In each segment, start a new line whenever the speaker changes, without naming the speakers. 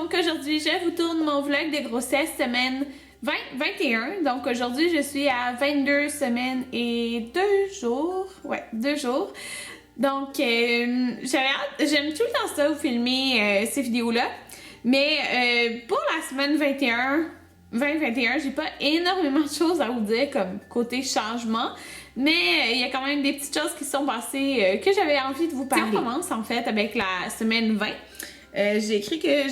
Donc aujourd'hui, je vous tourne mon vlog de grossesse semaine 20-21. Donc aujourd'hui, je suis à 22 semaines et 2 jours. Ouais, 2 jours. Donc j'aime tout le temps ça, vous filmer ces vidéos-là. Mais pour la semaine 20-21, j'ai pas énormément de choses à vous dire comme côté changement. Mais il y a quand même des petites choses qui sont passées que j'avais envie de vous parler. Si on commence en fait avec la semaine 20. J'ai écrit que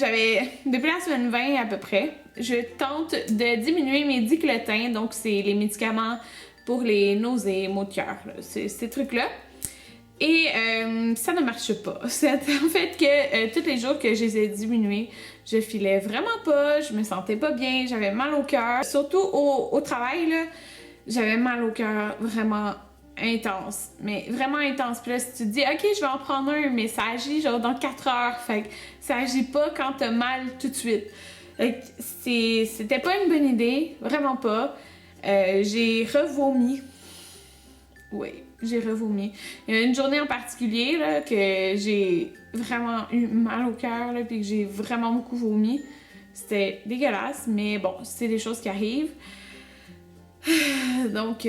depuis la semaine 20 à peu près, je tente de diminuer mes diclotins, donc c'est les médicaments pour les nausées, maux de cœur, ces trucs-là. Et ça ne marche pas. C'est en fait que tous les jours que je les ai diminués, je filais vraiment pas, je me sentais pas bien, j'avais mal au cœur. Surtout au travail, là, j'avais mal au cœur vraiment intense, mais vraiment intense. Puis là, si tu te dis, ok, je vais en prendre un, mais ça agit genre dans 4 heures, fait que ça agit pas quand t'as mal tout de suite. C'était pas une bonne idée, vraiment pas. J'ai revomi. Oui, j'ai revomi. Il y a une journée en particulier là, que j'ai vraiment eu mal au cœur, puis que j'ai vraiment beaucoup vomi. C'était dégueulasse, mais bon, c'est des choses qui arrivent. Donc,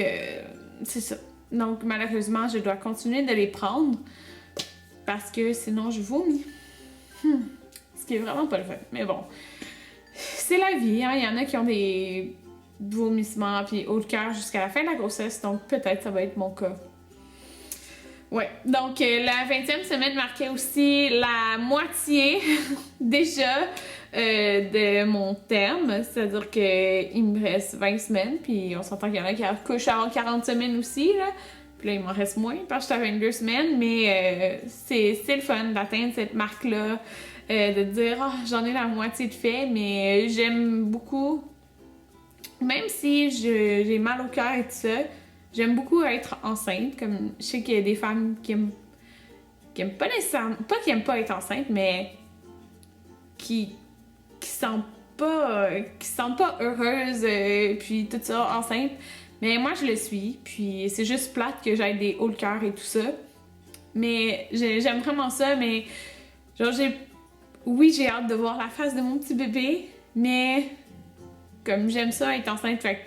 c'est ça. Donc, malheureusement, je dois continuer de les prendre parce que sinon, je vomis. Ce qui est vraiment pas le fun. Mais bon, c'est la vie, hein. Il y en a qui ont des vomissements puis haut de cœur jusqu'à la fin de la grossesse, donc peut-être ça va être mon cas. Ouais, donc la 20e semaine marquait aussi la moitié déjà de mon terme, c'est-à-dire qu'il me reste 20 semaines, puis on s'entend qu'il y en a qui accouchent avant 40 semaines aussi, là. Puis là, il m'en reste moins parce que je suis à 22 semaines, mais c'est le fun d'atteindre cette marque-là, de dire oh, j'en ai la moitié de fait, mais j'aime beaucoup, même si j'ai mal au cœur et tout ça, j'aime beaucoup être enceinte, comme je sais qu'il y a des femmes qui aiment pas nécessairement, pas qui aiment pas être enceinte, mais qui se sentent pas heureuses, puis tout ça, enceinte. Mais moi, je le suis, puis c'est juste plate que j'aille des hauts de cœur et tout ça. Mais j'aime vraiment ça, mais genre oui, j'ai hâte de voir la face de mon petit bébé, mais comme j'aime ça être enceinte, fait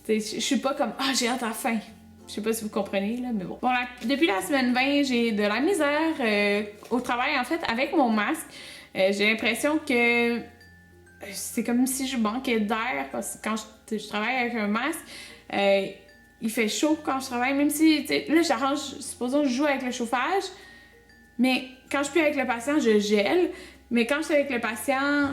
que je suis pas comme ah j'ai hâte à la fin. Je sais pas si vous comprenez là, mais bon. Bon depuis la semaine 20, j'ai de la misère au travail en fait avec mon masque. J'ai l'impression que c'est comme si je manquais d'air parce que quand je travaille avec un masque, il fait chaud quand je travaille, même si là j'arrange, supposons que je joue avec le chauffage, mais quand je suis avec le patient, je gèle, mais quand je suis avec le patient,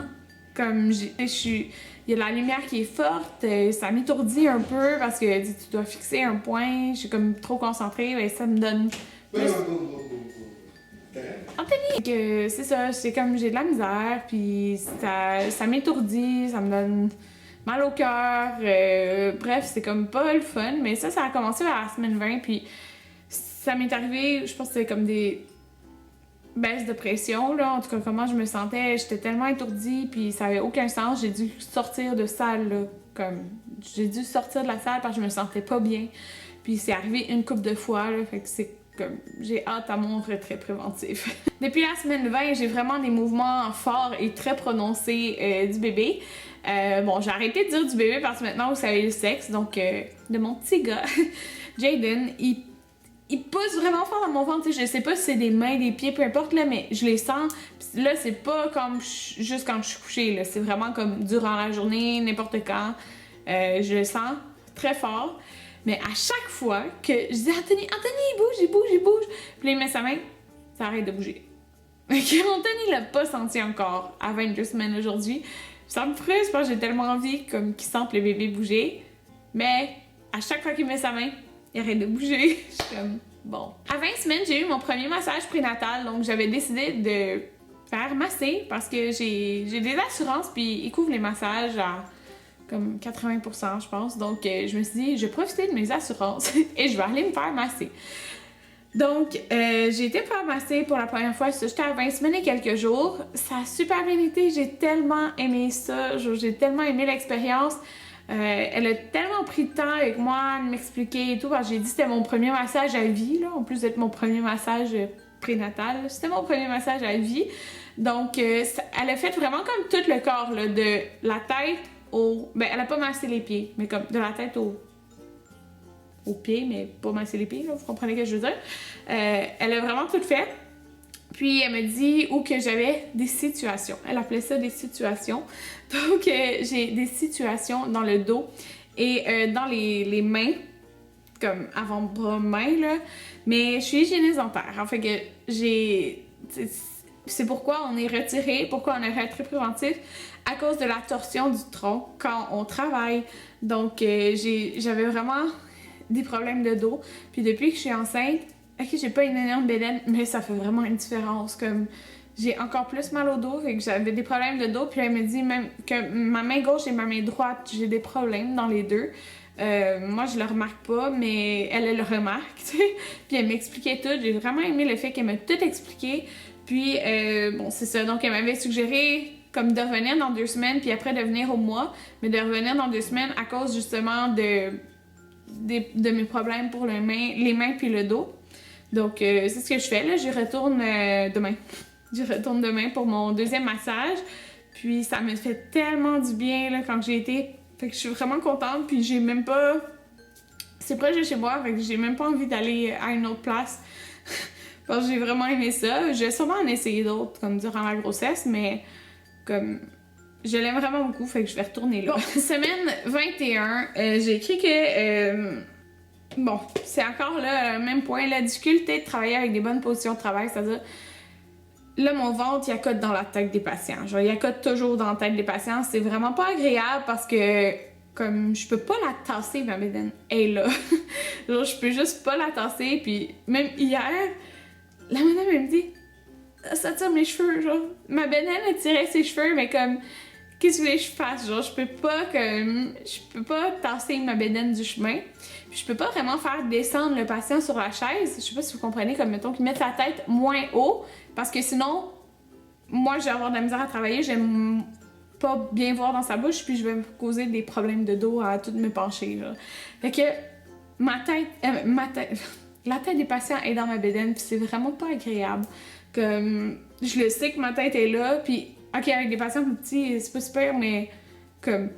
comme il y a de la lumière qui est forte, ça m'étourdit un peu parce que tu dois fixer un point, je suis comme trop concentrée, et ça me donne plus... Anthony! C'est ça, c'est comme j'ai de la misère, puis ça m'étourdit, ça me donne mal au cœur, bref, c'est comme pas le fun, mais ça a commencé à la semaine 20, puis ça m'est arrivé, je pense que c'était comme des baisses de pression, là, en tout cas, comment je me sentais, j'étais tellement étourdie, puis ça avait aucun sens, j'ai dû sortir de salle, là, j'ai dû sortir de la salle parce que je me sentais pas bien, puis c'est arrivé une couple de fois, là, fait que c'est comme, j'ai hâte à mon retrait préventif. Depuis la semaine 20, j'ai vraiment des mouvements forts et très prononcés du bébé. Bon, j'ai arrêté de dire du bébé parce que maintenant vous savez le sexe, donc de mon petit gars, Jaden, il pousse vraiment fort dans mon ventre, je sais pas si c'est des mains, des pieds, peu importe, là, mais je les sens. Pis là, c'est pas comme juste quand je suis couchée, là, c'est vraiment comme durant la journée, n'importe quand. Je le sens très fort. Mais à chaque fois que je dis Anthony, il bouge. Puis là, il met sa main, ça arrête de bouger. Anthony l'a pas senti encore à 22 semaines aujourd'hui. Ça me frustre parce que j'ai tellement envie qu'il sente le bébé bouger. Mais à chaque fois qu'il met sa main, il arrête de bouger. Je suis comme bon. À 20 semaines, j'ai eu mon premier massage prénatal, donc j'avais décidé de faire masser parce que j'ai des assurances puis ils couvrent les massages à comme 80%, je pense. Donc, je me suis dit, je vais profiter de mes assurances et je vais aller me faire masser. Donc, j'ai été me faire masser pour la première fois. J'étais à 20 semaines et quelques jours. Ça a super bien été. J'ai tellement aimé ça. J'ai tellement aimé l'expérience. Elle a tellement pris de temps avec moi de m'expliquer et tout. Parce que j'ai dit que c'était mon premier massage à vie, là, en plus d'être mon premier massage prénatal. C'était mon premier massage à vie. Donc, elle a fait vraiment comme tout le corps, là, de la tête au... Ben, elle a pas massé les pieds, mais comme de la tête au pied, mais pas masser les pieds, là, vous comprenez ce que je veux dire. Elle a vraiment tout fait. Puis elle me dit où que j'avais des situations. Elle appelait ça des situations. Donc j'ai des situations dans le dos et dans les mains, comme avant-bras-mains, là. Mais je suis hygiéniste dentaire. En fait que j'ai... C'est pourquoi on est retiré, pourquoi on a un retrait préventif, à cause de la torsion du tronc quand on travaille. Donc j'avais vraiment des problèmes de dos. Puis depuis que je suis enceinte, ok, j'ai pas une énorme bédaine, mais ça fait vraiment une différence. Comme j'ai encore plus mal au dos, fait que j'avais des problèmes de dos. Puis elle me dit même que ma main gauche et ma main droite, j'ai des problèmes dans les deux. Moi, je le remarque pas, mais elle le remarque, tu sais. Puis elle m'expliquait tout. J'ai vraiment aimé le fait qu'elle m'a tout expliqué. Puis, bon, c'est ça. Donc, elle m'avait suggéré comme de revenir dans 2 semaines, puis après de venir au mois, mais de revenir dans 2 semaines à cause justement de mes problèmes pour les mains puis le dos. Donc, c'est ce que je fais, là. J'y retourne demain. J'y retourne demain pour mon 2e massage. Puis, ça me fait tellement du bien, là, quand j'ai été. Fait que je suis vraiment contente, puis j'ai même pas... C'est proche de chez moi, fait que j'ai même pas envie d'aller à une autre place. Parce que j'ai vraiment aimé ça. Je vais sûrement en essayer d'autres, comme durant la grossesse, mais comme... Je l'aime vraiment beaucoup, fait que je vais retourner là. Bon, semaine 21, j'ai écrit que... bon, c'est encore là, le même point, la difficulté de travailler avec des bonnes positions de travail, c'est-à-dire... Là, mon ventre, il accote dans la tête des patients. Genre, il accote toujours dans la tête des patients. C'est vraiment pas agréable parce que, comme, je peux pas la tasser, ma bédaine. Elle est là. Genre, je peux juste pas la tasser. Puis, même hier, la madame, elle me dit, ça tire mes cheveux, genre. Ma bédaine, elle tirait ses cheveux, mais comme, qu'est-ce que vous voulez que je fasse? Genre, je peux pas tasser ma bédaine du chemin. Puis, je peux pas vraiment faire descendre le patient sur la chaise. Je sais pas si vous comprenez, comme, mettons, qu'il mette sa tête moins haut. Parce que sinon, moi, je vais avoir de la misère à travailler, j'aime pas bien voir dans sa bouche, puis je vais me causer des problèmes de dos à tout me pencher, là. Fait que la tête des patients est dans ma bédaine, puis c'est vraiment pas agréable. Comme, je le sais que ma tête est là, puis ok, avec des patients plus petits, c'est pas super, mais comme,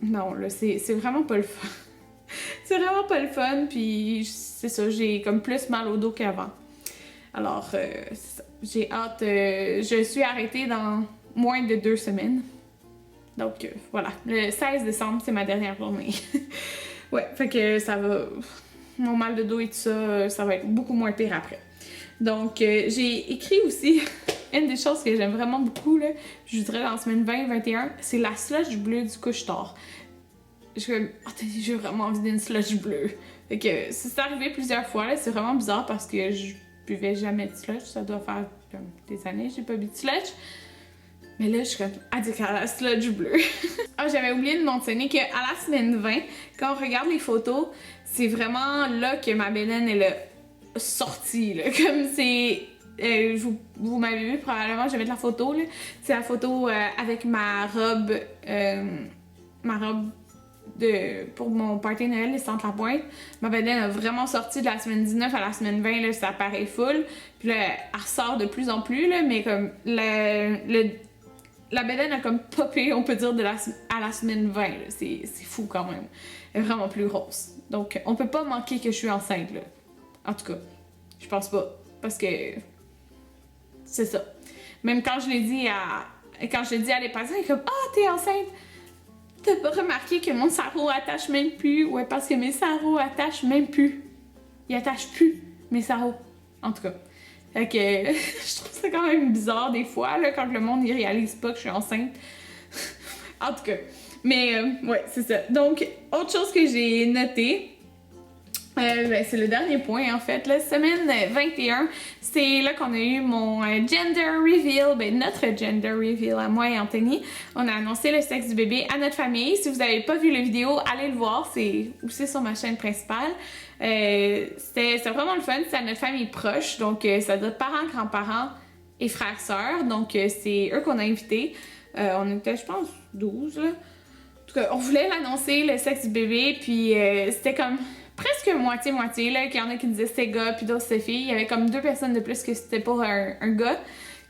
non, là, c'est vraiment pas le fun. C'est vraiment pas le fun, puis c'est ça, j'ai comme plus mal au dos qu'avant. Alors, c'est ça. J'ai hâte. Je suis arrêtée dans moins de 2 semaines. Donc, voilà. Le 16 décembre, c'est ma dernière journée. Ouais, fait que ça va... Mon mal de dos et tout ça, ça va être beaucoup moins pire après. Donc, j'ai écrit aussi... Une des choses que j'aime vraiment beaucoup, là, je dirais dans la semaine 20-21, c'est la slush bleue du couche-tard. J'ai vraiment envie d'une slush bleue. Fait que c'est arrivé plusieurs fois, là, c'est vraiment bizarre parce que je buvais jamais de slush, ça doit faire comme des années que j'ai pas bu de slush. Mais là, je suis comme addict à la slush bleue. Ah, j'avais oublié de mentionner qu'à la semaine 20, quand on regarde les photos, c'est vraiment là que ma bédaine, elle a sorti, là. Comme c'est... vous m'avez vu probablement, je vais mettre la photo, là. C'est la photo avec ma robe pour mon party de Noël, les Centre-la-Pointe. Ma bédaine a vraiment sorti de la semaine 19 à la semaine 20, là, ça paraît full. Puis là, elle ressort de plus en plus, là, mais comme la bédaine a comme popé, on peut dire, à la semaine 20. C'est fou quand même. Elle est vraiment plus grosse. Donc, on peut pas manquer que je suis enceinte, là. En tout cas, je pense pas. Parce que c'est ça. Même quand je l'ai dit à les patients, ils sont comme « Ah, t'es enceinte! » T'as pas remarqué que mon sarrau attache même plus? Ouais, parce que mes sarraux attachent même plus. Ils attachent plus mes sarraux. En tout cas. Fait que je trouve ça quand même bizarre des fois, là, quand le monde il réalise pas que je suis enceinte. En tout cas. Mais ouais, c'est ça. Donc, autre chose que j'ai noté, c'est le dernier point en fait. La semaine 21, c'est là qu'on a eu mon gender reveal, notre gender reveal à moi et Anthony. On a annoncé le sexe du bébé à notre famille. Si vous n'avez pas vu la vidéo, allez le voir, c'est aussi sur ma chaîne principale. C'était vraiment le fun, c'est à notre famille proche, donc ça doit être parents, grands-parents et frères-sœurs, donc c'est eux qu'on a invités. On était, je pense, 12 là. En tout cas, on voulait l'annoncer, le sexe du bébé, puis c'était comme presque moitié-moitié, là, qu'il y en a qui disaient c'était gars, puis d'autres c'était filles. Il y avait comme 2 personnes de plus que c'était pour un gars.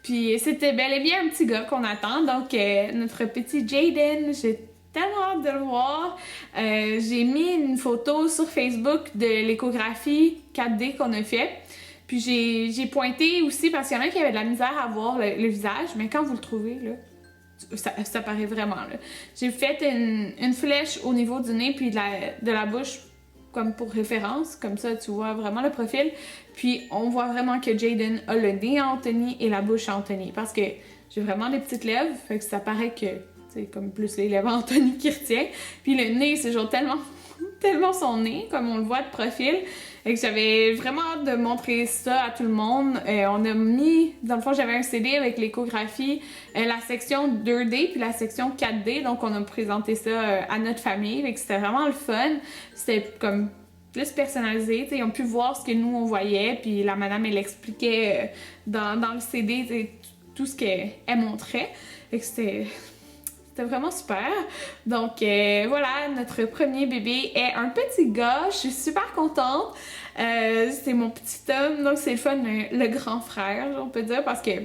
Puis c'était bel et bien un petit gars qu'on attend, donc notre petit Jaden, j'ai tellement hâte de le voir. J'ai mis une photo sur Facebook de l'échographie 4D qu'on a fait. Puis j'ai pointé aussi parce qu'il y en a qui avaient de la misère à voir le visage, mais quand vous le trouvez, là, ça paraît vraiment. Là. J'ai fait une flèche au niveau du nez puis de la bouche comme pour référence, comme ça tu vois vraiment le profil. Puis on voit vraiment que Jaden a le nez à Anthony et la bouche à Anthony parce que j'ai vraiment des petites lèvres, fait que ça paraît que c'est comme plus les lèvres à Anthony qui retient. Puis le nez, c'est genre tellement son nez, comme on le voit de profil. Et que j'avais vraiment hâte de montrer ça à tout le monde. On a mis, dans le fond, j'avais un CD avec l'échographie, la section 2D puis la section 4D. Donc, on a présenté ça à notre famille. Et que c'était vraiment le fun. C'était comme plus personnalisé. T'sais, ils ont pu voir ce que nous, on voyait. Puis la madame, elle expliquait dans le CD tout ce qu'elle montrait. Et que c'était vraiment super. Donc voilà, notre premier bébé est un petit gars. Je suis super contente. C'est mon petit homme, donc c'est le fun, le grand frère, on peut dire, parce que là,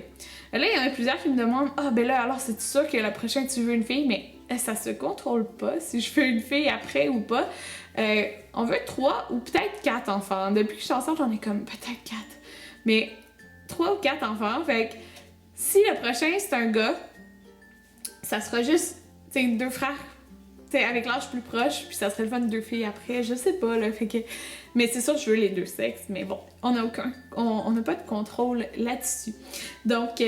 il y en a plusieurs qui me demandent « Ah, ben là, alors c'est sûr que la prochaine, tu veux une fille? » Mais ça se contrôle pas si je veux une fille après ou pas. On veut 3 ou peut-être 4 enfants. Depuis que je suis enceinte, j'en ai comme peut-être 4. Mais 3 ou 4 enfants, fait que si le prochain, c'est un gars, ça sera juste, tu sais, 2 frères, tu sais, avec l'âge plus proche, puis ça serait le fun de 2 filles après, je sais pas, là, fait que... Mais c'est sûr que je veux les 2 sexes, mais bon, on n'a pas de contrôle là-dessus. Donc,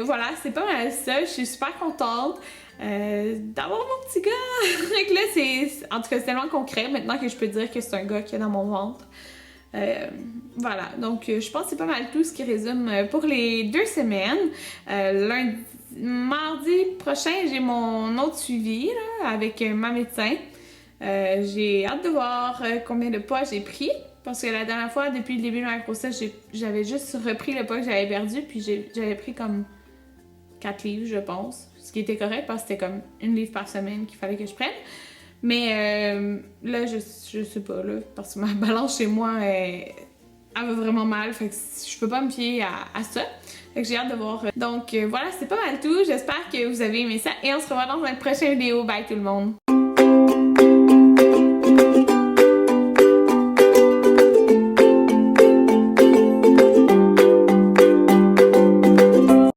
voilà, c'est pas mal ça, je suis super contente d'avoir mon petit gars! Donc là, en tout cas, c'est tellement concret, maintenant que je peux dire que c'est un gars qui est dans mon ventre. Voilà, donc je pense que c'est pas mal tout ce qui résume pour les 2 semaines. Mardi prochain, j'ai mon autre suivi là, avec ma médecin. J'ai hâte de voir combien de poids j'ai pris. Parce que la dernière fois, depuis le début de ma grossesse, j'avais juste repris le poids que j'avais perdu. Puis j'avais pris comme 4 livres, je pense. Ce qui était correct parce que c'était comme 1 livre par semaine qu'il fallait que je prenne. Mais là, je sais pas, là, parce que ma balance chez moi, elle va vraiment mal, fait que je peux pas me fier à ça. Fait que j'ai hâte de voir. Donc voilà, c'est pas mal tout. J'espère que vous avez aimé ça et on se revoit dans une prochaine vidéo. Bye tout le monde!